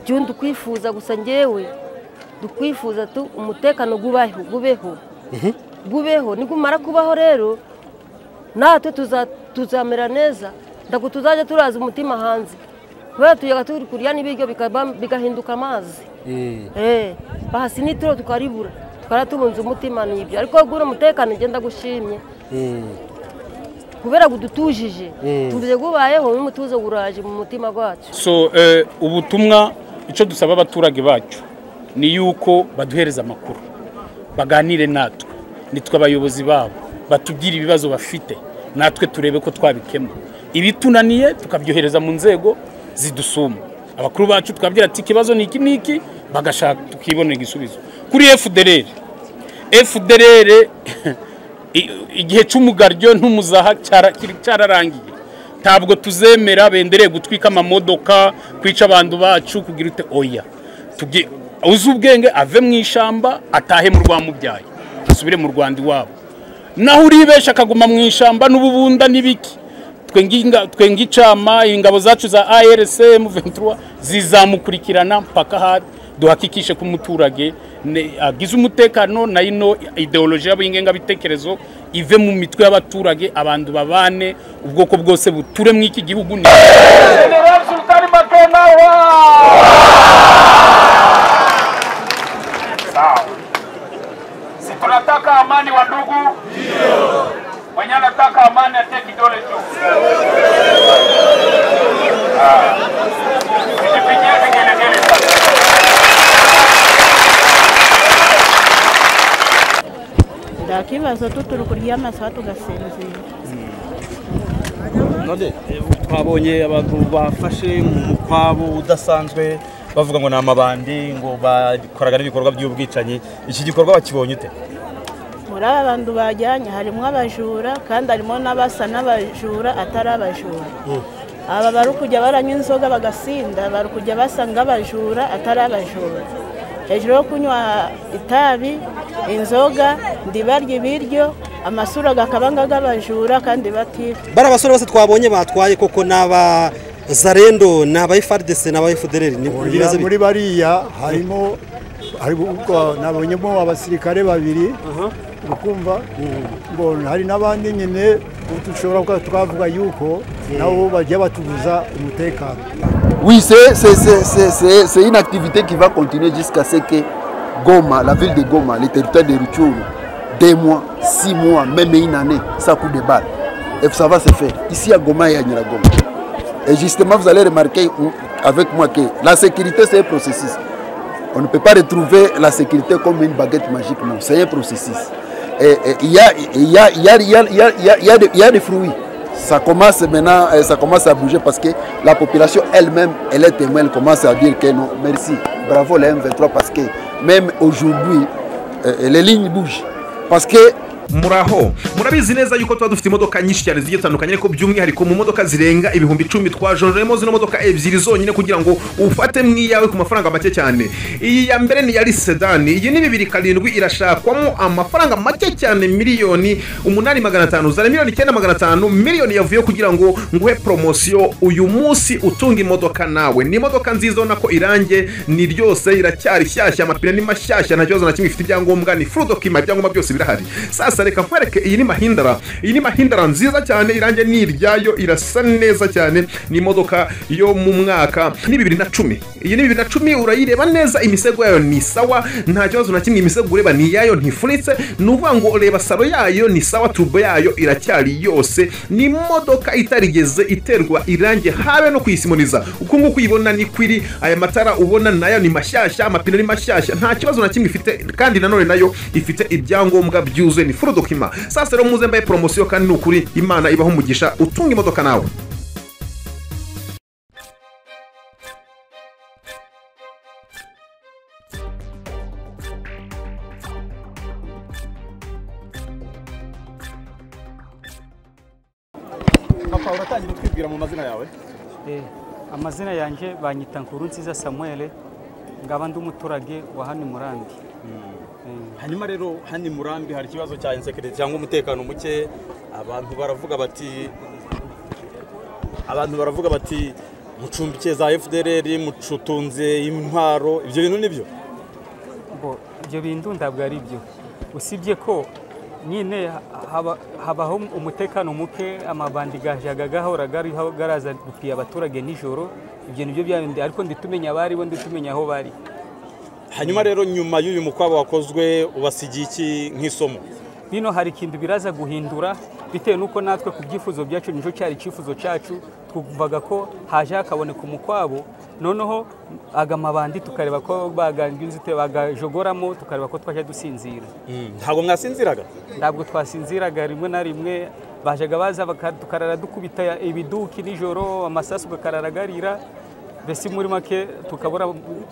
Jundi kwifuza gusa ngewe dukwifuza tu umutekano gubeho nigumara kubaho rero natwe tuzamera neza ndago tuzaje turaza umutima hanze kubera tuyaga turi kurya n'ibiryo bigahinduka amazi bahasi nituro tukaribura tukaratubunza umutima n'ibyo ariko gura umutekano ngenda gushimye kubera gudutujije tuvuze gubayeho n'umutuzo guraje mu mutima gwacu so ubutumwa ico dusaba abaturage bacu ni yuko baduhereza amakuru baganire natwe nitwe abayobozi babo batugira ibibazo bafite natwe turebe ko twabikema ibitunaniye tukabyohereza mu nzego zidusuma abakuru bacu twabwira ati kibazo niki niki bagashaka tukibonera igisubizo kuri FDLR igihe cy'umugaryo ntumuzaha cyararangiye ntabwo tuzemera bendereye gutwika amamodoka kwica abantu bacu kugira ute oya uzi ubwenge ave mu ishamba atahe mu rwamubyaye asubire mu Rwanda iwabo naho uribesha akaguma mu ishamba n'ububunda n'ibiki twengicama ingabo zacu za ARC M23 zizamukurikirana mpaka duhakikishe ko umuturage agize umutekano na ino ideology y'abingenga bitekerezo ive mu mitwe y'abaturage abantu babane ubwoko bwose buture mu iki gihugu ni General Sultani Makena si tunataka amani wa ndugu ndio mwenye anataka amani ateke kidole juu ndakibazo tuturi kurya amasaha tugasinzira none twabonye abantu bafashe mu kwabo udasanzwe bavuga ngo namabandi ngo bakoraga n'ibikorwa by'ubwicanyi iki gikorwa bakibonye ute muri abantu bajyanye harimo abajura kandi harimo n'abasa n'abajura atari abajura aba bari kujya baranywa inzoga bagasinda bari kujya basanga abajura atari abajura hejuru yo kunywa itabi inzoga ndibarya ibiryo amasura gakabanga gabajura kandi batifa barabasore bose twabonye batwaye koko naba Zarendo naba FARDC naba FDLR muri bariya harimo nabonyemo abasirikare babiri ukumva ngo hari nabandi nyine dushobora twavuga yuko nabo bajya batubuza umutekano. Oui, c'est une activité qui va continuer jusqu'à ce que Goma, la ville de Goma, le territoire de Rutshuru, 2 mois, 6 mois, même une année, ça coûte des balles. Et ça va se faire. Ici à Goma et à Nyiragongo. Et justement, vous allez remarquer avec moi que la sécurité, c'est un processus. On ne peut pas retrouver la sécurité comme une baguette magique, non. C'est un processus. Et il y a des fruits. Ça commence maintenant, ça commence à bouger parce que la population elle-même, elle est témoin, elle commence à dire que non, merci, bravo les M23 parce que même aujourd'hui, les lignes bougent. Parce que muraho murabizi neza yuko tuba dufite imodoka nyinshi cyane zigiye zitandukanye ariko by'umwihariko mu modoka zirenga ibihumbi 10 twajonjemo zino modoka ebyiri zonyine kugira ngo ufate mwiyawe ku mafaranga make cyane. Iyi ya mbere ni yari sedan, iyi ni 207 irashakwamo amafaranga make cyane miliyoni 8,500 zara miliyoni 9,500 miliyoni yavuye kugira ngo nguhe promotion uyu munsi utunga imodoka nawe. Ni imodoka nziza ubona ko irange ni ryose iracyari shyashya, amapine ni mashyashya, nta kibazo na kimwe ifite ibyangombwa, ni full document, ibyangombwa byose birahari. Sasa reka kwereke iyi ni Mahindra nziza cyane, irange ni iryayo, irasa neza cyane. Ni imodoka yo mu mwaka ni 2010. Iyi ni 2010, urayireba neza, imisego yayo ni sawa, nta kibazo na kimwe, imisego ureba ni yayo ntifunitse, nuvuga ngo reba saro yayo ni sawa, turbo yayo iracyari yose. Ni imodoka itarigeze iterwa irange habe no kuyisimoniza. Uko nguko uyibona ni kwiri, aya matara ubona nayo ni mashyashya, amapine ni mashyashya, nta kibazo na kimwe ifite, kandi nanone nayo ifite ibyangombwa byuzuye, ni full document. Sasa rero muze mbaye promotion kandi nukuri Imana ibaho umugisha utunga imodoka nawe. Papa uratangira twibwira mu mazina yawe? Amazina yanje banyita Nkurunziza Samuel, ngaba ndi umuturage wa hano Murambi. Hanyuma rero hani Murambi hari kibazo cya insecurity cyangwa umutekano muke, abantu baravuga bati mucumbikiye za FDLR mucutunze intwaro ibyo bintu nibyo ibyo bintu ntabwo ari byo usibye ko nyine habaho umutekano muke amabandi gajaga gahora garaza gupiye abaturage nijoro ibyo nibyo byandi ariko nditumenya abari bo nditumenya aho bari hanyuma rero nyuma y'uyu mukwabo wakozwe ubasigiye iki nk'isomo bino hari ikintu biraza guhindura bitewe nuko natwe ku byifuzo byacu nico cyari icyifuzo cyacu twumvaga ko haje hakaboneka umukwabo noneho agamabandi tukareba ko baganginzite bagajogoramo tukareba ko twaje dusinzira ntabwo mwasinziraga ntabwo twasinziraga rimwe na rimwe bajaga baza tukarara dukubita ibiduki nijoro amasasu bakararagarira bese muri make tukabura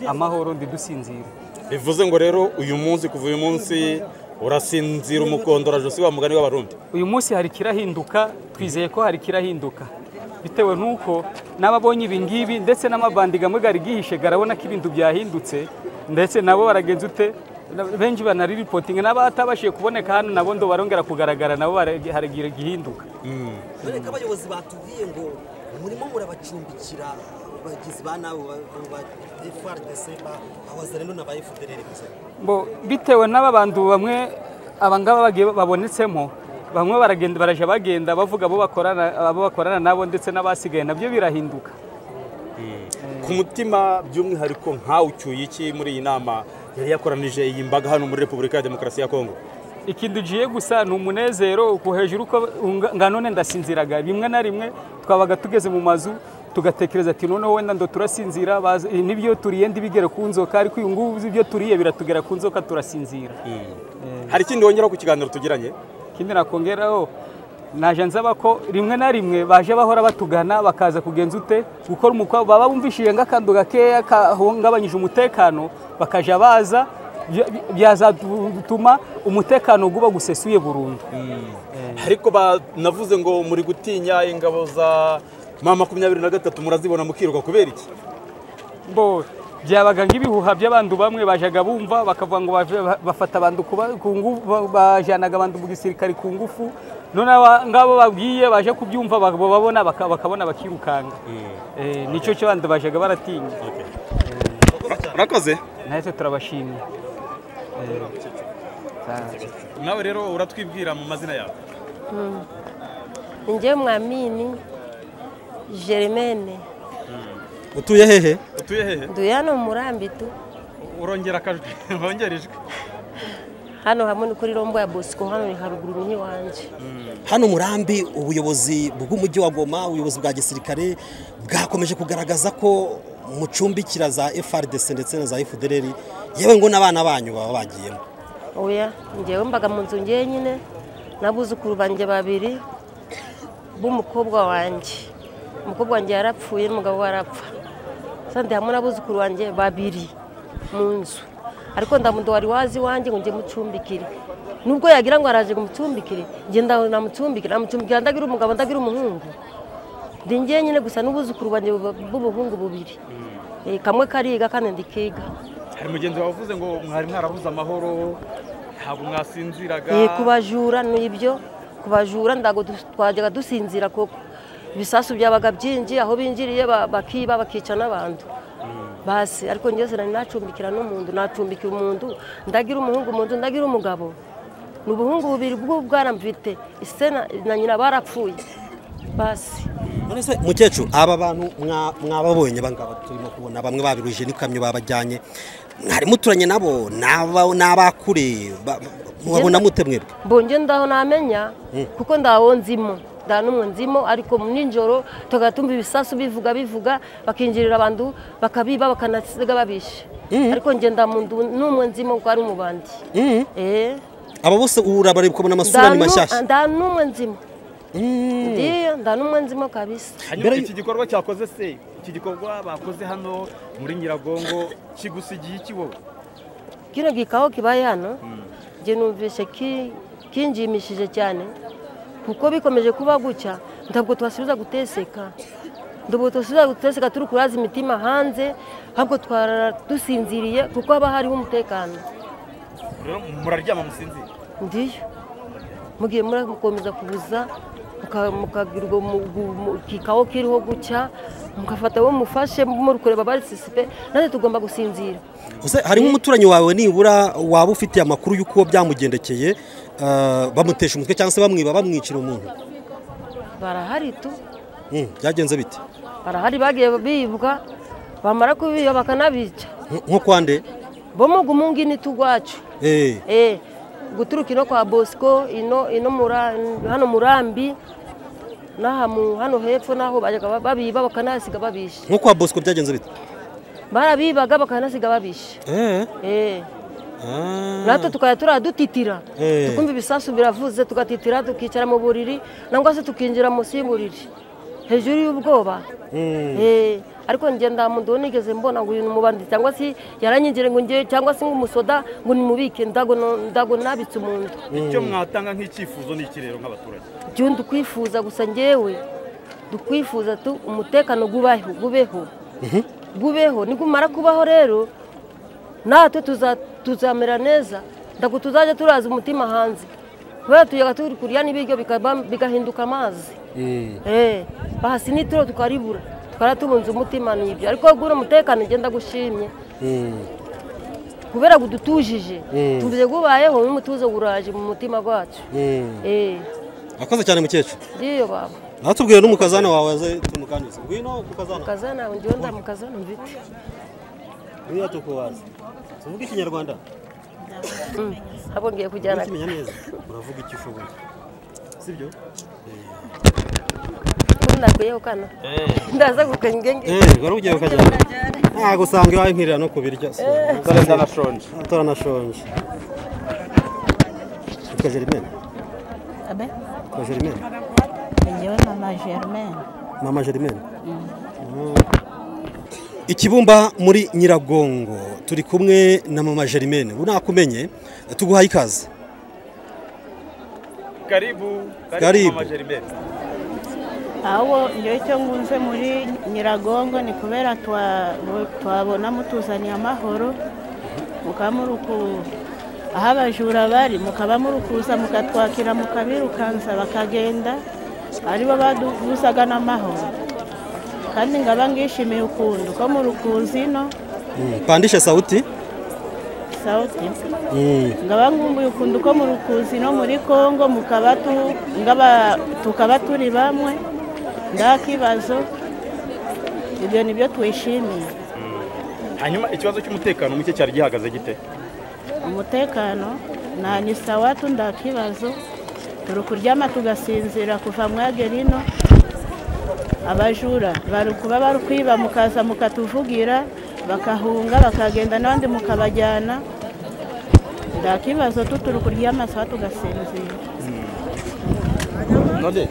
amahoro ndidusinzira bivuze ngo rero uyu munsi kuva uyu munsi urasinzira umukondora josi wa mugani w'abarundi uyu munsi hari kirahinduka twizeye ko hari kirahinduka bitewe nuko nababonye ibingibi ndetse n'amabandi gamwe gari gihishe garabona ko ibintu byahindutse ndetse nabo baragenza ute benji banari reporting n'abatabashiye kuboneka hano nabo ndo barongera kugaragara nabo haragira gihinduka None abayobozi batubwiye ngo murimo murabacumbikira bagizi banabo ba FARDC abazarendo na ba FDLR bo bitewe n'abantu bamwe abangaba babonetsemo bamwe baragenda baraje bagenda bavuga abo bakorana nabo ndetse n'abasigaye nabyo birahinduka ku mutima by'umwihariko nkawe ucyuye iki muri iyi nama yari yakoranije iyi mbaga hano muri Repubulika ya Demokarasi ya Kongo ikintu giye gusa ni umunezero ku hejuru ko nganone ndasinziraga rimwe na rimwe twabaga tugeze mu mazu tugatekereza ati noneho wenda ndo turasinzira nibyo turiye ndibigere ku nzoka ariko uyu ngubu ibyo turiye biratugera ku nzoka turasinzira hari ikindi wongera ku kiganiro tugiranye ikindi nakongeraho naje nzaba ko rimwe na rimwe baje bahora batugana bakaza kugenza ute gukora umukwabo baba bumvishije ngakando gakeya kahungabanyije umutekano bakaja baza byazatuma umutekano guba gusesuye burundu ariko navuze ngo muri gutinya ingabo za mama 23 murazibona mukiruka kubera iki bo byabaga nk'ibihuha by'abantu bamwe bajaga bumva bakavuga ngo bafata abantu bajanaga abantu mu gisirikare ku ngufu none ngabo babwiye baje kubyumva babona bakabona bakirukanga nico cyo abantu bajaga baratinya urakoze nahise turabashimye nawe rero uratwibwira mu mazina yawe Nje Mwamini Germaine utuye hehe Nduye hano Murambi tu urongera akajwi bongerejwe hano hamwe ni kuri Rombo ya Bosco hano ni haruguru ni wanje hano Murambi ubuyobozi bw'umujyi wa Goma ubuyobozi bwa gisirikare bwakomeje kugaragaza ko mucumbikira za FARDC ndetse na za FDLR yewe ngo nabana banyu baba bagiyemo oya ngewe mbaga mu nzu nyine nabuzukuru banje babiri b'umukobwa wanje umukobwa wanje yarapfuye n'umugabo warapfa sande hamwe nabuzukuru wanje babiri mu nzu ariko ndamundo wari wazi wanje ngo nje mucumbikire nubwo yagira ngo araje gumucumbikire nje namucumbikira ndagira umugabo ndagira umuhungu ndingiye nyine gusa n'ubuzukuru banje b'ubuhungu bubiri kamwe kariga kandi ndikiga hari mugenzi wavuze ngo mwari mwarabuze amahoro ntabwo mwasinziraga kubajura n'ibyo kubajura ndago twajyaga dusinzira koko ibisasu byabaga byinji aho binjiriye bakiba bakica n'abantu basi ariko ngeze nacumbikira n'umuntu nacumbikira umuntu ndagira umuhungu umuntu ndagira umugabo n'ubuhungu bubiri bw'ubwana mfite isena na nyina barapfuye basi none se mukecuru aba bantu mwababonye bangaba turimo kubona bamwe babiruje n'ikamyo babajyanye mwari muturanye nabo n'abakure mubabona mute mwebwe mbonje ndaho namenya kuko ndaho nzimo numwe nzimo ariko ninjoro tugatumva ibisasu bivuga bakinjirira abantu bakabiba bakanasiga babishe ariko nge ndamundu numwe nzimo ko ari umubandi aba bose urabare kubona amasura ni mashyashya numwe nzimo ndiyo numwe nzimo kabisa hanyuma iki gikorwa cyakoze se iki gikorwa bakoze hano muri Nyiragongo kigusigiye iki wowe kino gikaho kibaye hano je numvise kinjimishije cyane kuko bikomeje kuba gucya ntabwo twasubiza guteseka turi kuraza imitima hanze ahubwo dusinziriye kuko haba hariho umutekano muraryama musinzira ndiyo mugiye murakomeza kubuza mukagira kikaho kiriho gucya mukafata bo mufashe muri kureba bari sisipe natwe tugomba gusinzira. Harimo umuturanyi wawe nibura waba ufite amakuru y'uko byamugendekeye bamutesha umutwe cyangwa se bamwiba bamwicira umuntu? Barahari tu. Byagenze bite? Barahari bagiye bibwa bamara kubiba bakanabica. Nko kwande? Bo mugumungi ni tugwacu. Guturuka ino kwa Bosco ino hano Murambi hano hepfo naho bajaga babiba bakanasiga babishe. Nko kwa Bosco byagenze bite? Barabibaga bakanasiga babishe. Natwe tukaya turadutitira tukumva ibisasu biravuze tugatitira tukicara mu buriri nangwa se tukinjira munsi y'uburiri hejuru y'ubwoba. Ariko ngenda muntu nigeze mbona ngo uyu mubandi cyangwa se yaranyingire ngo ngiye cyangwa se ngumusoda ngo nimubike ndago nabitse umuntu. Icyo mwatanga nk'icyifuzo ni ikirero nk'abaturage? Cyo ndukwifuza gusa ngewe dukwifuza tu umutekano gubeho nikumara kubaho rero natwe tuzamera neza ndago tuzaje turaza umutima hanze kubera tuyaga turi kurya n'ibiryo bigahinduka amazi. Bahasi nituro tukaribura tukaratunze umutima n'ibyo ariko gura umutekano ngenda gushimye kubera gudutujije tuvuze gubayeho n'umutuzo guraje mu mutima gwacu. Akoze cyane mukecuru. Ndiyo baba. Natubwire n'umukazana wawe aze tumukanyize. Ngwino mukazana. Mukazana ndiyo ndamukazana mvite. Niyo tukubaza. Tuvuga ikinyarwanda? Abo ngiye kujyana. Kimenya neza. Uravuga iki ushoboye? Sibyo? Ndakuye ukana. Ndaza gukengenge. Wari ugiye ukajyana. Gusanga iwawe nkirira no kubirya. Ndanashonje. Ndanashonje. Germaine. Abe? Germaine. Ngewe Mama Germaine. Mama Germaine. Ikibumba muri Nyiragongo turi kumwe na Mama Germaine. Unakumenye tuguhaye ikaze. Karibu. Mama Germaine. Aho ngewe cyo ngunze muri Nyiragongo ni kubera twabona mutuzaniye amahoro mukamuruku aho abajura bari mukaba murukuza mukatwakira mukabirukansa bakagenda aribo badubuzaga n'amahoro kandi ngaba ngishimiye ukundu ko murukuzi no pandisha sauti ngaba ngumbuye ukundu ko murukuzi no muri Kongo tukaba turi bamwe ndakibazo ibyo nibyo twishimiye. Hanyuma ikibazo cy'umutekano muke cyari gihagaze gite? Umutekano ni sawa tu ndakibazo turi kuryama tugasinzira kuva mwagerino abajura bari kuba bari kwiba mukaza mukatuvugira bakahunga bakagenda n'abandi mukabajyana ndakibazo turi kuryama sawa tugasinzira. None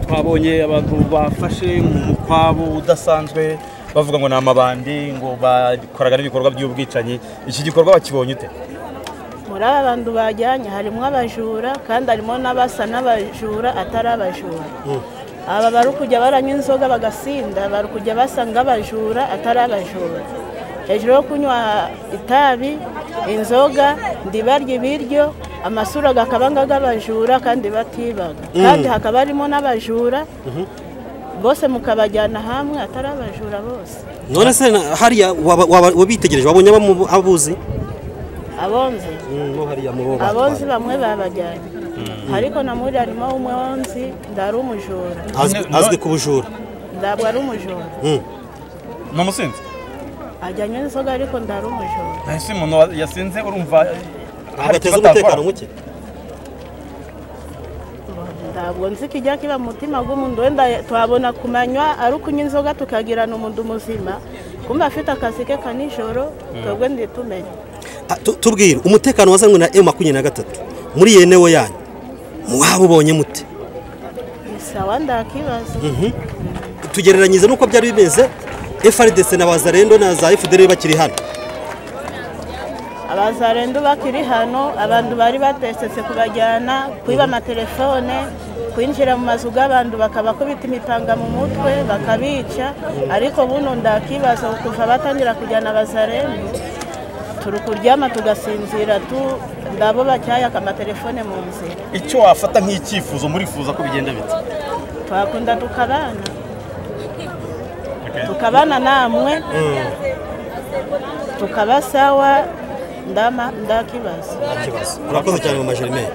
twabonye abantu bafashe mu kwabo udasanzwe bavuga ngo ni amabandi ngo bakoraga n'ibikorwa by'ubwicanyi. Iki gikorwa bakibonye ute? Muri aba bantu bajyanye harimo abajura kandi harimo n'abasa n'abajura atari abajura. Aba bari kujya baranywa inzoga bagasinda bari kujya basanga abajura atari abajura. Hejuru yo kunywa itabi inzoga ndibarya ibiryo amasura gakabanga g'abajura kandi batibaga kandi hakaba harimo n'abajura bose mukabajyana hamwe atari abajura bose. None se hariya wabitegereje wabonye abuzi? Abonzi abonzi bamwe babajyanye ariko na muri harimo umwonzi ndari umujura azwi ku bujura. Ndabwo ari umujura. Namusinze ajyanye n'inzoga ariko ndari umujura. Ese umuntu yasinze urumva agateza umutekano muke? Ndabwo nzi kijya kiba mutima w'umuntu wenda twabona kumanywa ari ukunywa inzoga tukagirana umuntu muzima kumva afite akazi ke kanijoro twebwe nditumenye. Tubwire umutekano wazanywe na M23 muri yenewe yanyu muwabo ubonye mute? Sawa ndakibazo. Tugereranyize nuko byari bimeze FARDC na Bazarendo na za FDLR bakiri hano. Abazarendo bakiri hano abantu bari batesetse kubajyana kwiba amatelefone kwinjira mu mazu y'abantu bakabakubita imipanga mu mutwe bakabica ariko buno ndakibazo kuva batangira kujyana Bazarendo turi kuryama tugasinzira ndabo bacyaya amatelefone mu nzira. Icyo wafata nk'icyifuzo murifuza ko bigenda bite? twakunda tukabana namwe tukaba sawa ndakibazo. Urakoze cyane Mama Germaine.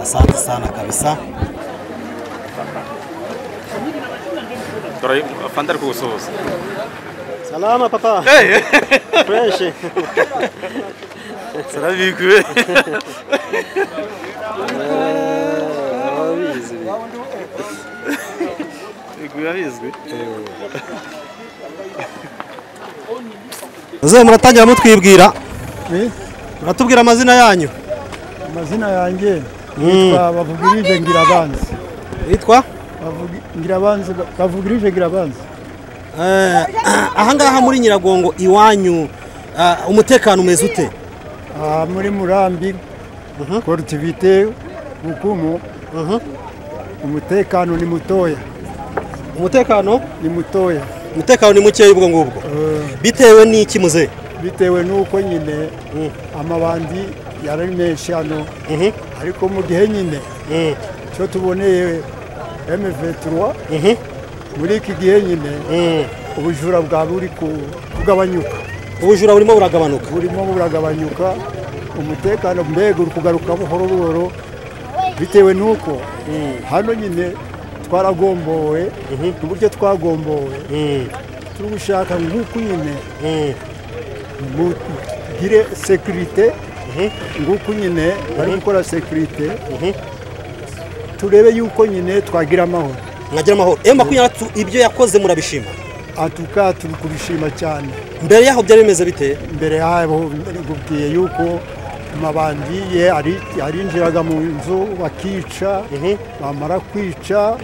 Asante sana kabisa. Afandar kugusuhuza. Salama papa. Fresh. Sarabikwe. Bizwi. Muze muratangira mutwibwira. Muratubwira amazina yanyu. Amazina yanjye yitwa Bavugirije Ngirabanzi. Yitwa Bavugirije Ngirabanzi. Aha ngaha muri Nyiragongo iwanyu umutekano umeze ute? Muri Murambi Kortivite Bukumu umutekano ni mutoya. Umutekano ni mutoya. Umutekano ni muke ubwo ngubwo. Bitewe n'iki muze? Bitewe nuko nyine amabandi yaremeshe hano. Ariko mu gihe nyine cyo tuboneye M23 muri iki gihe nyine ubujura bwa buri kugabanyuka. Ubujura burimo buragabanuka. Umutekano mbega uri kugaruka buhoro buhoro bitewe nuko hano nyine twaragombowe uburyo twagombowe turi gushaka nguko nyine mugire sécurité nguko nyine bari gukora sécurité turebe yuko nyine twagira amahoro. Mwagira amahoro. M23 ibyo yakoze murabishima? Atuka turi kubishima cyane. Mbere yaho byari bimeze bite? Mbere yaho gubwiye yuko amabandi yarinjiraga mu nzu bakica bamara kwica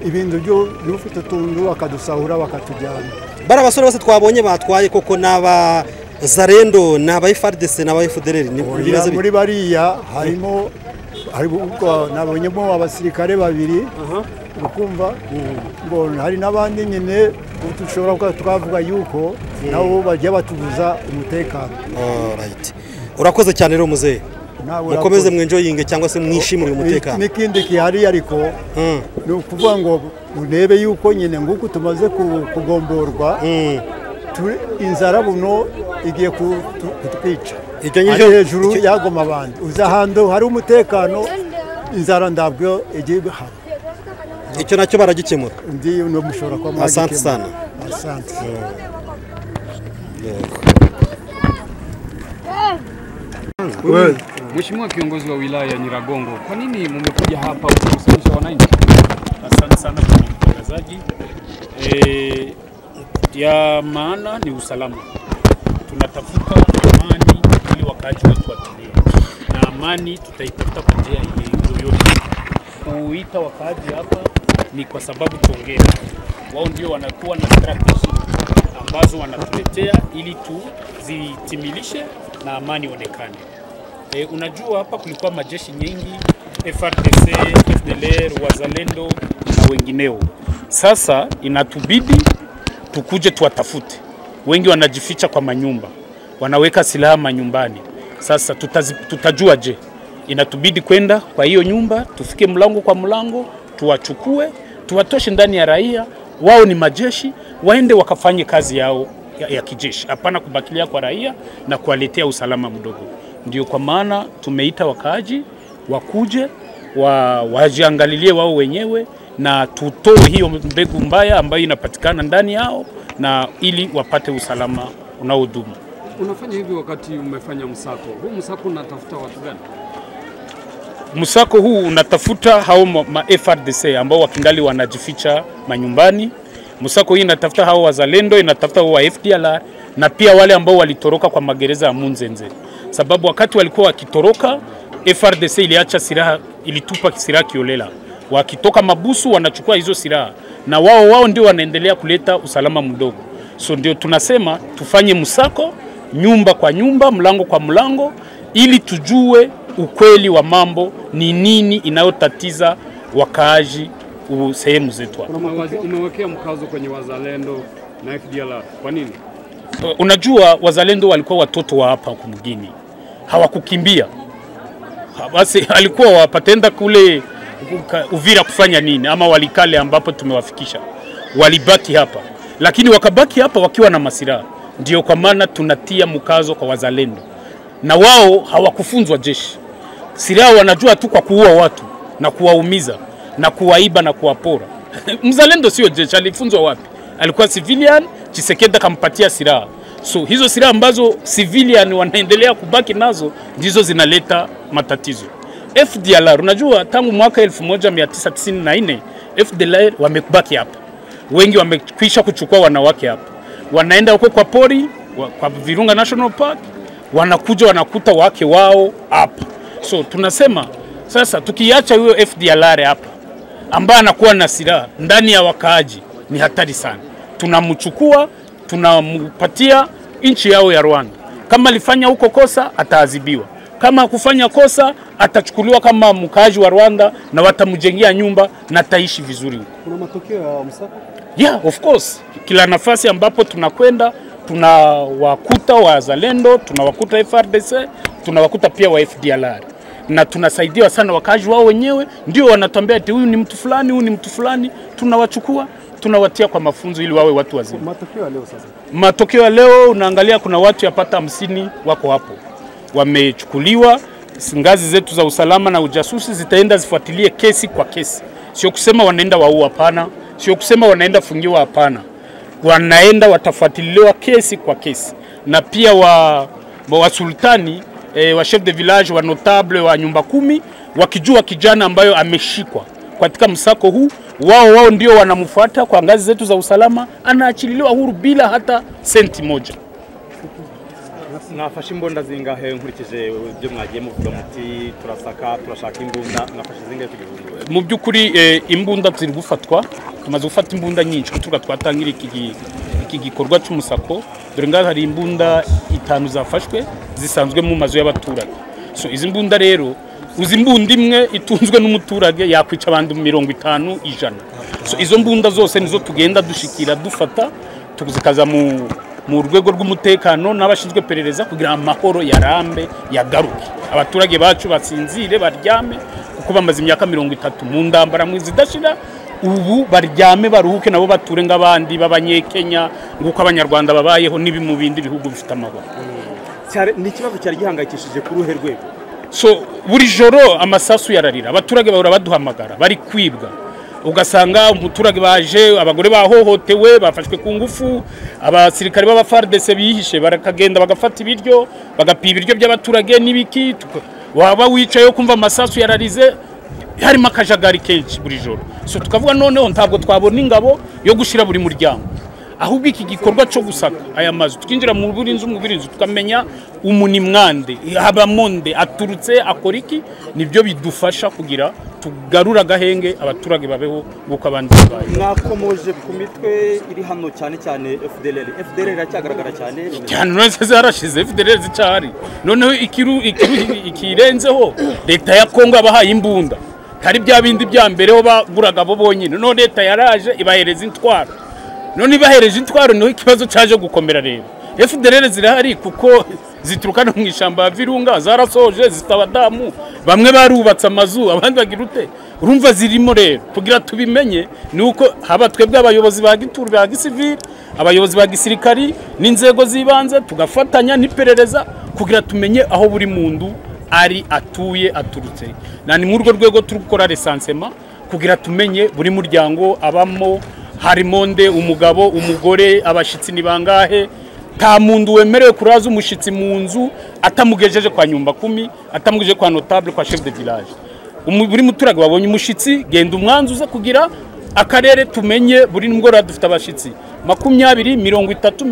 ibintu byo n'ufite tundu bakadusahura bakatujyana. Bara abasore bose twabonye batwaye koko naba Zarendo naba FARDC naba FDLR ni muri bariya harimo nabonyemo abasirikare babiri ukumva ngo hari nabandi nyine dushobora twavuga yuko nabo bajya batubuza umutekano. Alright. Urakoze cyane rero muze. Mukomeze mwenjoyinge cyangwa se mwishimire umutekano. Nikindi kihari ariko ni ukuvuga ngo urebe yuko nyine nguko tumaze kugomborwa inzara buno igiye kutwica. Icyo hejuru yagoma abandi uza hando hari umutekano inzara ndabwo igiye bahari. Icyo nacyo baragikemura. Ndi no mushora kwa mwagikemura. Asante sana. Asante. Mheshimiwa kiongozi wa wilaya ya Nyiragongo, kwa nini mmekuja hapa kukusanyisha wananchi? Asante sana kwa mtangazaji. Ya maana ni usalama. Tunatafuta amani ili wakaaji wetu watulie. Na amani tutaipata kwa njia yoyote. Kuita wakaaji hapa ni kwa sababu tuongee. Wao ndio wanakuwa na strategy ambazo wanatuletea ili tuzitimilishe na amani onekane. Unajua hapa kulikuwa majeshi nyingi, FARDC, FDLR, Wazalendo na wengineo. Sasa inatubidi tukuje tuwatafute. Wengi wanajificha kwa manyumba, wanaweka silaha manyumbani. Sasa tutajua je? Inatubidi kwenda kwa hiyo nyumba, tufike mlango kwa mlango, tuwachukue, tuwatoshe ndani ya raia. Wao ni majeshi, waende wakafanye kazi yao ya kijeshi. Hapana kubakilia kwa raia na kuwaletea usalama mdogo. Ndio kwa maana tumeita wakaaji wakuje wajiangalilie wao wenyewe na tutoe hiyo mbegu mbaya ambayo inapatikana ndani yao na ili wapate usalama unaodumu. Unafanya hivi wakati umefanya msako. Huu msako unatafuta watu gani? Msako huu unatafuta hao ma FARDC ambao wakingali wanajificha manyumbani. Msako hii inatafuta hao wazalendo, inatafuta hao wa FDLR na pia wale ambao walitoroka kwa magereza ya Munzenze. Sababu wakati walikuwa wakitoroka, FARDC iliacha silaha, ilitupa silaha kiolela. Wakitoka mabusu wanachukua hizo silaha na wao ndio wanaendelea kuleta usalama mdogo. So ndio tunasema tufanye msako nyumba kwa nyumba, mlango kwa mlango ili tujue ukweli wa mambo ni nini inayotatiza wakaaji sehemu zetu. Umewekea mkazo kwenye wazalendo na FDLR. Kwa nini? Unajua wazalendo walikuwa watoto wa hapa kumgini. Hawakukimbia. Basi alikuwa wapatenda kule Uvira kufanya nini, ama Walikale ambapo tumewafikisha walibaki hapa, lakini wakabaki hapa wakiwa na masiraha. Ndio kwa maana tunatia mkazo kwa wazalendo, na wao hawakufunzwa jeshi. Silaha wanajua tu kwa kuua watu na kuwaumiza na kuwaiba na kuwapora. Mzalendo sio jeshi, alifunzwa wapi? Alikuwa civilian, Tshisekedi akampatia silaha. So hizo silaha ambazo civilian wanaendelea kubaki nazo ndizo zinaleta matatizo. FDLR unajua tangu mwaka 1994 FDLR wamebaki hapa. Wengi wamekwisha kuchukua wanawake hapa. Wanaenda huko kwa pori, kwa Virunga National Park, wanakuja wanakuta wake wao hapa. So tunasema sasa tukiacha huyo FDLR hapa ambaye anakuwa na silaha ndani ya wakaaji ni hatari sana. Tunamchukua, tunampatia nchi yao ya Rwanda. Kama alifanya huko kosa ataadhibiwa. Kama kufanya kosa atachukuliwa kama mkaaji wa Rwanda na watamjengea nyumba na ataishi vizuri huko. Kuna matokeo ya msako? Yeah, of course. Kila nafasi ambapo tunakwenda tunawakuta wazalendo, tunawakuta FRDC, tunawakuta pia wa FDLR. Na tunasaidiwa sana wakazi wao wenyewe, ndio wanatuambia ati huyu ni mtu fulani, huyu ni mtu fulani, tunawachukua, tunawatia kwa mafunzo ili wawe watu wazima. Matokeo leo sasa. Matokeo leo unaangalia kuna watu yapata 50 wako hapo. Wamechukuliwa, ngazi zetu za usalama na ujasusi zitaenda zifuatilie kesi kwa kesi. Sio kusema wanaenda waua, hapana. Sio kusema wanaenda fungiwa, hapana. Wanaenda watafuatiliwa kesi kwa kesi. Na pia wa sultani, wa chef de village, wa notable wa nyumba 10 wakijua kijana ambayo ameshikwa katika msako huu, wao ndio wanamfuata kwa ngazi zetu za usalama, anaachiliwa huru bila hata senti moja. Nafashe imbunda zingahe nkurikije ibyo mwagiye muvuga muti turashaka imbunda, nafashe zingahe kugeza mu byukuri imbunda ziri gufatwa, tumaze gufata imbunda nyinshi kutuka twatangira iki gikorwa cy'umusako. Dore ngaho hari imbunda 5 zafashwe zisanzwe mu mazu y'abaturage. So izi mbunda rero uzi imbunda imwe itunzwe n'umuturage yakwica abandi 50 ijana. So izo mbunda zose nizo tugenda dushikira dufata tuzikaza mu rwego rw'umutekano n'abashinzwe perereza kugira amahoro yarambe yagaruke, abaturage bacu batsinzire baryame kuko bamaze imyaka 30 mu ndambara mwizi dashira. Ubu baryame baruhuke nabo bature ng'abandi b'abanyekenya nguko abanyarwanda babayeho nibi mu bindi bihugu bifite amahoro. Ni ikibazo cyari gihangayikishije ku ruhe rwego. So buri joro amasasu yararira, abaturage bahora baduhamagara bari kwibwa, ugasanga umuturage baje, abagore bahohotewe bafashwe ku ngufu, abasirikare b'abaFARDC bihishe barakagenda bagafata ibiryo bagapiba ibiryo by'abaturage n'ibiki. Waba wicaye kumva amasasu yararize, harimo akajagari kenshi buri joro. So tukavuga noneho ntabwo twabona ingabo yo gushira buri muryango, ahubwo iki gikorwa cyo gusaka aya mazu tukinjira mu burinzi tukamenya umuni mwande habamonde aturutse akoriki, nibyo bidufasha kugira tugarura agahenge abaturage babeho nguko abandi babaye. Mwakomoje ku mitwe iri hano cyane FDLR iracyagaragara cyane none zarashize FDLR zicari, noneho ikirenzeho leta ya Kongo abahaye imbunda, hari bya bindi bya mbere ho baguraga bo bonyine, none leta yaraje ibahereza intwaro. None ibahereje intwaro niho ikibazo cyaje gukomera rero. FDLR zirahari kuko zituruka no mu ishamba Virunga, zarasoje zitabadamu, bamwe barubatse amazu abandi bagirute. Urumva zirimo rero kugira tubimenye ni uko haba twebwe abayobozi ba gituru ba gisivili, abayobozi ba gisirikari n'inzego zibanze tugafatanya n'iperereza kugira tumenye aho buri mundu ari atuye aturutse. Na ni mu rwo rwego turi gukora recensement kugira tumenye buri muryango abamo, harimo nde, umugabo, umugore, abashitsi ni bangahe. Nta muntu wemerewe kuraza umushitsi mu nzu atamugejeje kwa nyumba 10, atamugejeje kwa notable, kwa chef de village. Buri muturage babonye umushitsi genda umwanzuza kugira akarere tumenye buri ngora dufite abashitsi 20, 30,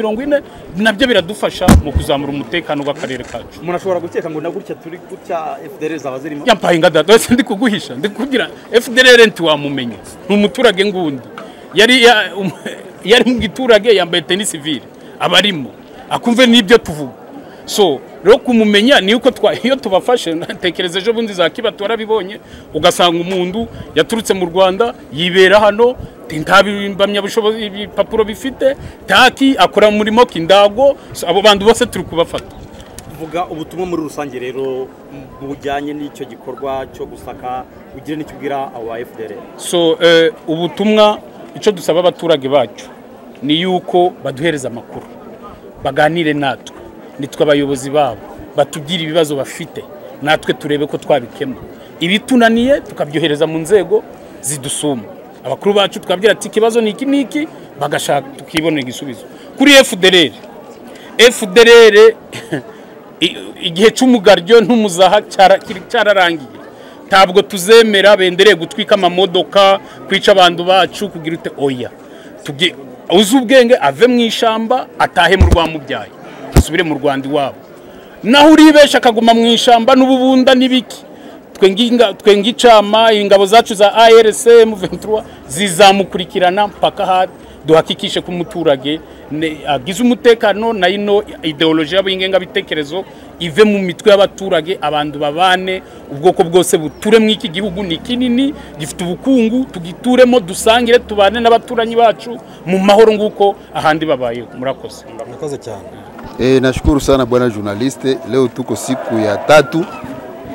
40, nabyo biradufasha mu kuzamura umutekano w'akarere kacu. Umuntu ashobora gukeka ngo nagutya turi gutya FDLR zabazirimo yampaye ngada dose ndi kuguhisha, ndi kugira FDLR nti wamumenye n'umuturage ngundi yari mu giturage yambaye tennis civile abarimo akumve nibyo tuvuga. So rero kumumenya ni uko iyo tubafashe natekereza ejo bundi za Kiba twarabibonye, ugasanga umuntu yaturutse mu Rwanda yibera hano ntabimbamya bushobozi ibipapuro bifite taki akora umurimo kindago. Abo bantu bose turi kubafata vuga ubutumwa muri rusange rero bujyanye n'icyo gikorwa cyo gusaka ugire n'icyo ubwira aba FDL. So ubutumwa icyo dusaba abaturage bacu ni yuko baduhereza amakuru baganire natwe nitwe abayobozi babo batubwira ibibazo bafite natwe turebe ko twabikemura ibitunaniye tukabyohereza mu nzego zidusuma abakuru bacu tukabwira ati ikibazo ni iki niki bagashaka tukibonera igisubizo kuri FDL igihe cy'umugaryo ntumuzaha cyararangiye ntabwo tuzemera bendereye gutwika amamodoka kwica abantu bacu kugira ute oya uzi ubwenge ave mu ishamba atahe mu rwamubyaye asubire mu Rwanda iwabo naho uribesha akaguma mu ishamba n'ububunda n'ibiki twenga icama ingabo zacu za ARC M23 zizamukurikirana mpaka duhakikishe ko umuturage agize umutekano na ino ideology y'abingenga bitekerezo ive mu mitwe y'abaturage abantu babane ubwoko bwose buture mu iki gihugu ni kinini gifite ubukungu tugituremo dusangire tubane n'abaturanyi bacu mu mahoro nguko ahandi babaye murakoze cyane. Nashukuru sana bwana journaliste, leo tuko siku ya 3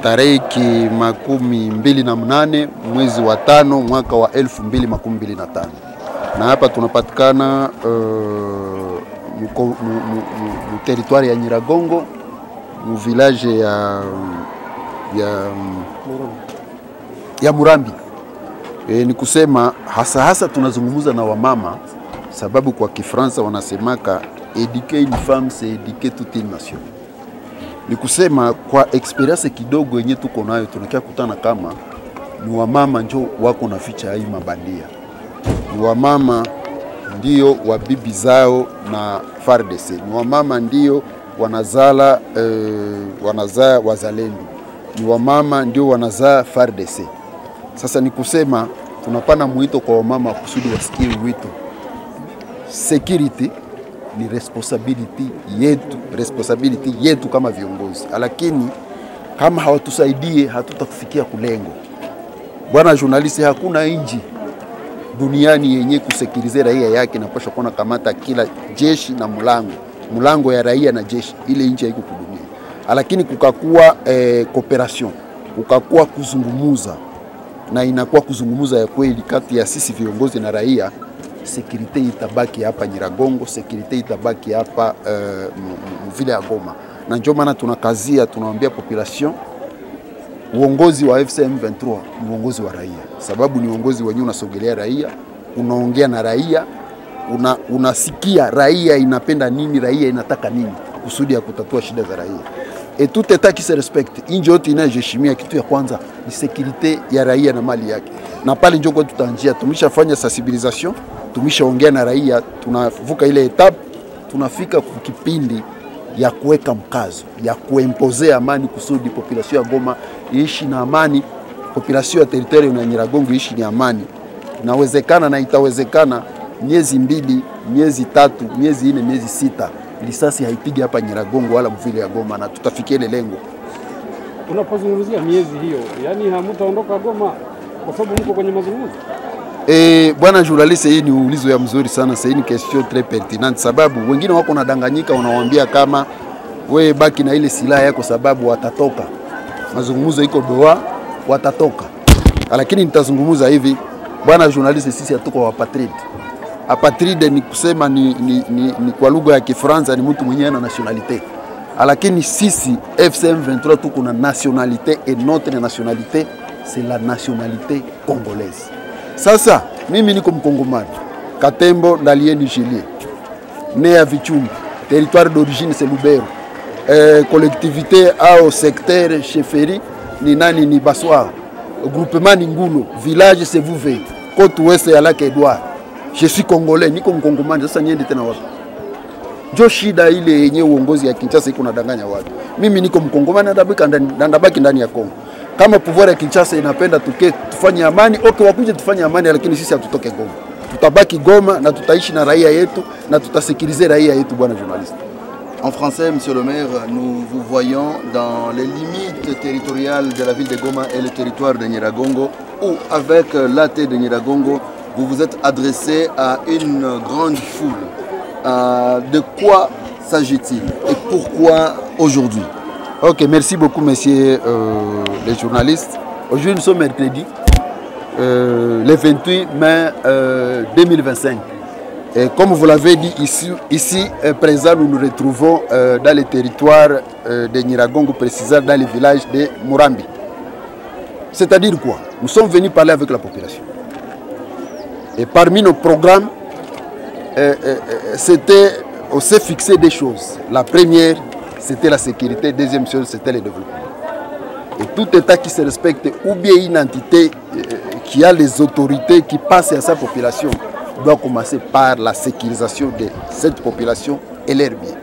tarehe 28 mwezi wa 5 mwaka wa 2025 na hapa tunapatikana mu territoire ya Nyiragongo mu village ya Murambi. Ni kusema hasa tunazungumza na wamama sababu kwa Kifaransa wanasemaka éduquer une femme c'est éduquer toute une nation. Ni kusema kwa experience kidogo yenye tuko nayo tunakia kutana kama ni wamama njo wako na ficha hii mabandia. Ni wamama ndio wabibi zao na FARDC. Ni wamama ndio wanazaa wazalendo. Ni wamama ndio wanazaa FARDC. Sasa ni kusema tunapana mwito kwa wamama kusudi wasikie wito. Security ni responsibility yetu kama viongozi. Lakini kama hawatusaidie hatutakufikia kulengo. Bwana journalist, hakuna inji duniani yenye kusekirize raia yake na pasha kuona kamata kila jeshi na mulango ya raia na jeshi ile inji haiko kudunia. Lakini kukakuwa cooperation, kukakuwa kuzungumuza na inakuwa kuzungumuza ya kweli kati ya sisi viongozi na raia, security itabaki hapa Nyiragongo, security itabaki hapa vile ya Goma. Na ndio maana tunakazia tunawaambia population uongozi wa FCM23 ni uongozi wa raia, sababu ni uongozi wenyewe unasogelea raia, unaongea na raia, unasikia raia inapenda nini, raia inataka nini kusudi ya kutatua shida za raia. Et tout état qui se respecte, inji yote inajiheshimia, kitu ya kwanza ni security ya raia na mali yake. Na pale njoo kwa tutanjia, tumeshafanya sensibilisation, tumeshaongea na raia, tunavuka ile etape, tunafika kwa kipindi ya kuweka mkazo, ya kuimpozea amani kusudi population ya Goma iishi na amani, population ya territoire ya Nyiragongo iishi ni amani. Inawezekana na itawezekana miezi 2, miezi 3, miezi 4, miezi 6 risasi haipigi hapa Nyiragongo wala mvile ya Goma na tutafikia ile lengo. Unapozungumzia miezi hiyo, yani hamtaondoka Goma kwa sababu mko kwenye mazungumzo? Bwana journaliste, hii ni ulizo ya mzuri sana, sasa ni question très pertinente sababu wengine wako nadanganyika, wanawaambia kama we baki na ile silaha yako sababu watatoka. Mazungumzo iko doa, watatoka. Lakini nitazungumza hivi, bwana journaliste, sisi hatuko wapatride. Apatride ni kusema ni kwa lugha ya Kifaransa ni mtu mwenye ana nationalité. Lakini sisi FCM23 tuko na nationalité et notre nationalité c'est la nationalité congolaise. Sasa mimi niko mkongomani, Katembo Ndalieni Julie, né à Vichumbi, territoire d'origine c'est Lubero. Collectivité au secteur chefferie ni nani ni Baswa, groupement ni Ngulo, village c'est Vouvé, côte ouest ya Lac Edouard. Je suis congolais, niko mkongomani, sasa niende tena wapi? Jo shida ile yenye uongozi ya Kinshasa iko nadanganya watu. Mimi niko mkongomani na ndabaki ndani ya Kongo. Kama pouvoir ya Kinshasa inapenda tufanye amani, okay, wakuje tufanye amani, lakini sisi hatutoke Goma. Tutabaki Goma na tutaishi na raia yetu na tutasekirize raia yetu, bwana journaliste. En français, monsieur le maire, nous vous voyons dans les limites territoriales de la ville de Goma et le territoire de Nyiragongo, où avec l'AT de Nyiragongo, vous vous êtes adressé à une grande foule. De quoi s'agit-il et pourquoi aujourd'hui? Ok, merci beaucoup, messieurs les journalistes. Aujourd'hui, nous sommes mercredi, le 28 mai 2025. Et comme vous l'avez dit, ici présent, nous nous retrouvons dans le territoire de Nyiragongo, précisément dans le village de Murambi. C'est-à-dire quoi? Nous sommes venus parler avec la population. Et parmi nos programmes, on s'est fixé des choses. La première, c'était la sécurité. Deuxième chose, c'était le développement. Et tout État qui se respecte, ou bien une entité qui a les autorités qui passent à sa population, doit commencer par la sécurisation de cette population et leurs biens.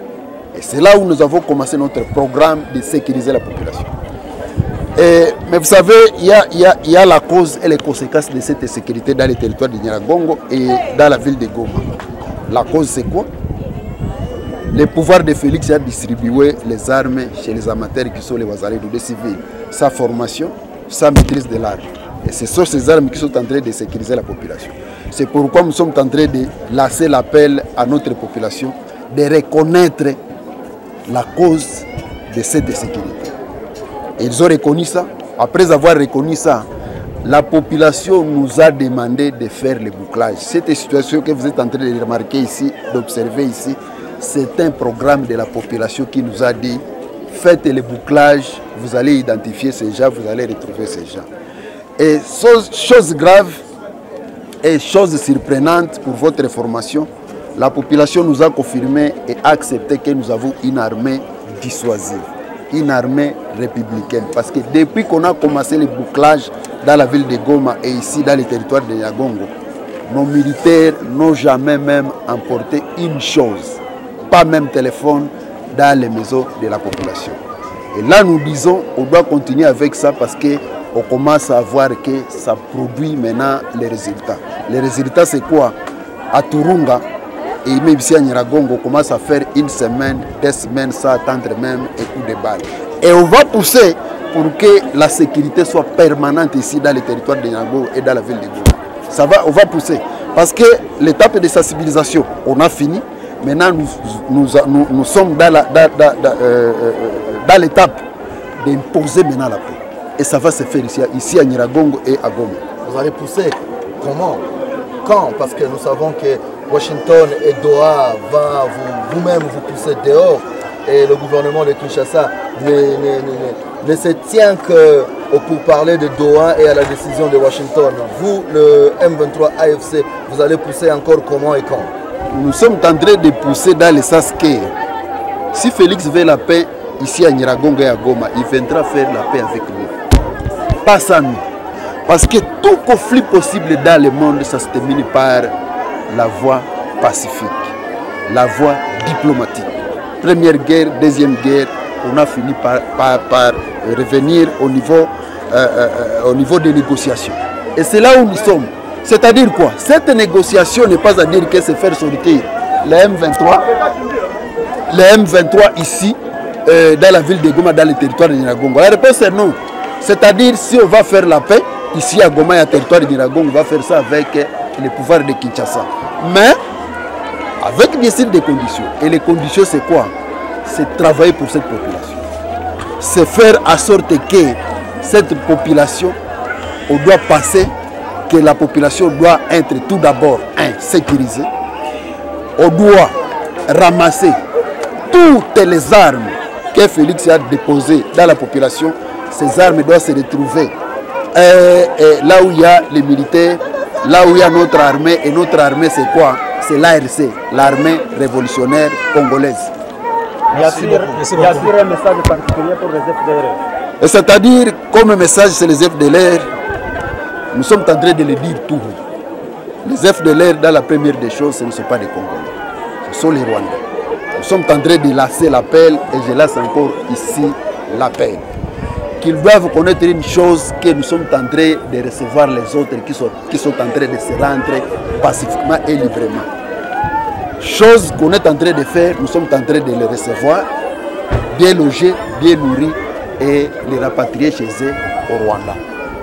Et c'est là où nous avons commencé notre programme de sécuriser la population. Mais vous savez, il y a la cause et les conséquences de cette sécurité dans les territoires de Nyiragongo et dans la ville de Goma. La cause, c'est quoi? Le pouvoir de Félix a distribué les armes chez les amateurs qui sont les Wazalendo des civils. Sa formation, sa maîtrise de l'arme. Et ce sont ces armes qui sont en train de sécuriser la population. C'est pourquoi nous sommes en train de lancer l'appel à notre population de reconnaître la cause de cette sécurité. Et ils ont reconnu ça. Après avoir reconnu ça, la population nous a demandé de faire le bouclage. Cette situation que vous êtes en train de remarquer ici, d'observer ici, c'est un programme de la population qui nous a dit faites le bouclage, vous allez identifier ces gens, vous allez retrouver ces gens. Et chose grave et chose surprenante pour votre information, la population nous a confirmé et accepté que nous avons une armée dissuasive, une armée républicaine. Parce que depuis qu'on a commencé le bouclage dans la ville de Goma et ici dans les territoires de Nyiragongo, nos militaires n'ont jamais même emporté une chose, pas même téléphone dans les maisons de la population. Et là nous disons, on doit continuer avec ça parce qu'on commence à voir que ça produit maintenant les résultats. Les résultats c'est quoi? À Turunga et même ici à Nyiragongo, on commence à faire une semaine, 2 semaines sans attendre même un coup de balle. Et on va pousser pour que la sécurité soit permanente ici dans les territoires de Nyiragongo et dans la ville de Goma. On va pousser. Parce que l'étape de sensibilisation, on a fini. Maintenant, nous sommes dans l'étape d'imposer maintenant la paix. Et ça va se faire ici à Nyiragongo et à Goma. Vous allez pousser comment? Quand? Parce que nous savons que Washington et Doha va vous-même vous pousser dehors. Et le gouvernement de Kinshasa ne se tient que pour parler de Doha et à la décision de Washington. Vous, le M23 AFC, vous allez pousser encore comment et quand? Nous sommes en train de pousser dans le sens que si Félix veut la paix ici à Nyiragongo et à Goma, il viendra faire la paix avec nous. Pas sans nous. Parce que tout conflit possible dans le monde, ça se termine par la voie pacifique, la voie diplomatique. Première guerre, deuxième guerre, on a fini par revenir au niveau des négociations. Et c'est là où nous sommes. C'est-à-dire quoi? Cette négociation n'est pas à dire que c'est faire sortir les M23 ici, dans la ville de Goma, dans le territoire de Nyiragongo. La réponse est non. C'est-à-dire si on va faire la paix, ici à Goma et à territoire de Nyiragongo, on va faire ça avec les pouvoirs de Kinshasa. Mais avec bien sûr des conditions. Et les conditions c'est quoi? C'est travailler pour cette population. C'est faire en sorte que cette population, on doit passer, que la population doit être tout d'abord sécurisée. On doit ramasser toutes les armes que Félix a déposées dans la population. Ces armes doivent se retrouver là où il y a les militaires, là où il y a notre armée. Et notre armée c'est quoi? C'est l'ARC, l'armée révolutionnaire congolaise. Merci beaucoup. Il y a un message particulier pour les FDLR. C'est-à-dire, comme message, c'est les FDLR, nous sommes en train de le dire tout. Les FDLR, dans la première des choses, ce ne sont pas des Congolais. Ce sont les Rwandais. Nous sommes en train de lancer l'appel, et je lance encore ici l'appel. Qu'ils doivent connaître une chose, que nous sommes en train de recevoir les autres qui sont en train de se rendre pacifiquement et librement. Chose qu'on est en train de faire, nous sommes en train de les recevoir, bien logés, bien nourris et les rapatrier chez eux au Rwanda.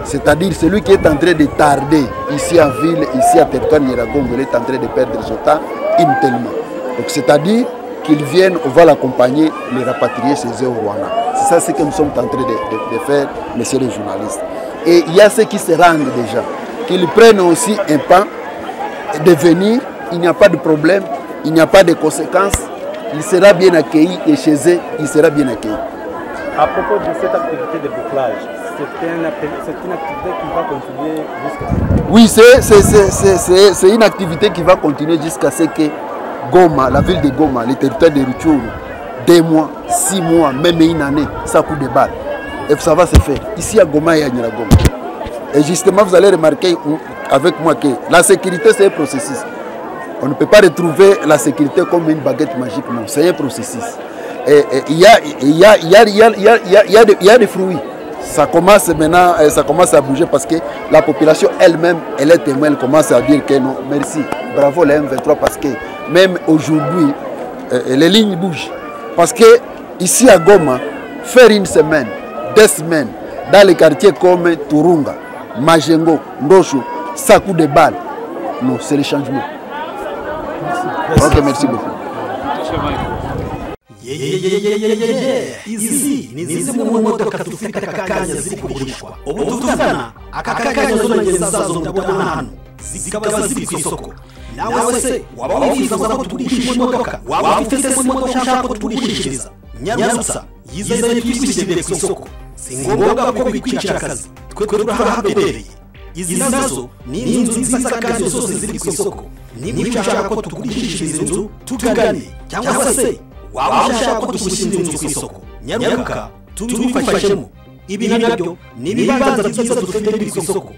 C'est-à-dire celui qui est en train de tarder ici en ville, ici à territoire Nyiragongo, il est en train de perdre son temps inutilement. Donc c'est-à-dire qu'il vienne, on va l'accompagner, le rapatrier chez eux au Rwanda. C'est ça ce que nous sommes en train de faire, messieurs les journalistes. Et il y a ceux qui se rendent déjà, qu'ils prennent aussi un pas de venir, il n'y a pas de problème, il n'y a pas de conséquences, il sera bien accueilli et chez eux, il sera bien accueilli. À propos de cette activité de bouclage, c'est une activité qui va continuer jusqu'à... Oui, c'est une activité qui va continuer jusqu'à ce que Goma, la ville de Goma, le territoire de Rutshuru, 2 mois, 6 mois, même une année, ça coûte des balles. Et ça va se faire. Ici à Goma et à Nyiragongo. Et justement, vous allez remarquer avec moi que la sécurité, c'est un processus. On ne peut pas retrouver la sécurité comme une baguette magique, non. C'est un processus. Et il y a des fruits. Ça commence maintenant, ça commence à bouger parce que la population elle-même, elle est témoin, elle commence à dire que non, merci, bravo les M23 parce que même aujourd'hui, les lignes bougent. Parce que ici à Goma, faire une semaine, 2 semaines, dans les quartiers comme Turunga, Majengo, Ndosho, ça coûte des balles. Non, c'est le changement. Merci. Ok, merci beaucoup. Izi ni zimwe mu modoka dufite aka kanya ziri kugurishwa. Ubu tuvugana aka kanya zongeza zazo ndabona hano zikaba ziri ku isoko. Nawe se waba wifuza ko tugurisha imodoka, waba ufite imodoka ushaka ko tugurishiriza, Nyarutsa yizeye twishyire ku isoko. Si ngombwa ko bikwica akazi, twe turahabereye. Izi nazo ni inzu nziza kandi zose ziri ku isoko. Niba ushaka ko tugurishiriza inzu tugane, cyangwa se waba ushaka ko tugushyira inzu ku isoko, nyaruka tubifashemo. Ibi nabyo ni ibibanza byiza dufite biri ku isoko.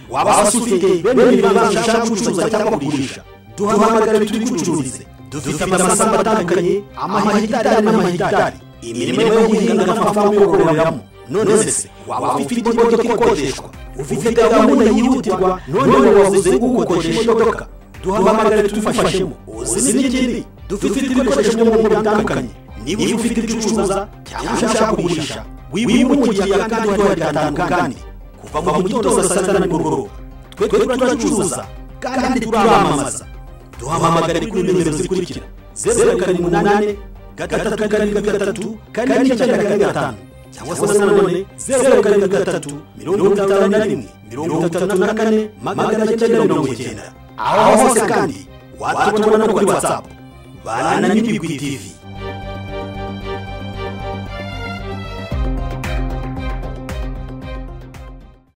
Waba ufite bene ibibanza ushaka gucuruza cyangwa kugurisha, duhamagare turi gucururize. Dufite amasambu atandukanye, amahegitari n'amahegitari, imirimo yo guhinga n'amafamu yo kororeramo. None se waba ufite imodoka ikodeshwa, ufite gahunda yihutirwa, none wabuze gukodesha imodoka, duhamagare tubifashemo. Uzi n'ikindi, dufite ibikoresho byo mu buryo butandukanye. Niba ufite ibicuruza cyangwa ushaka kugurisha, wimukira kandi wari gatandukanye. Kuva mu gitondo saa 7 n'umugoroba, twe turacuruza kandi turamamaza. Duhamagare kuri nimero zikurikira: 078 333 495 cyangwa se nanone 083 51 34 990. Aho hose kandi watubona no kuri WhatsApp. Bana n'Imigwi TV.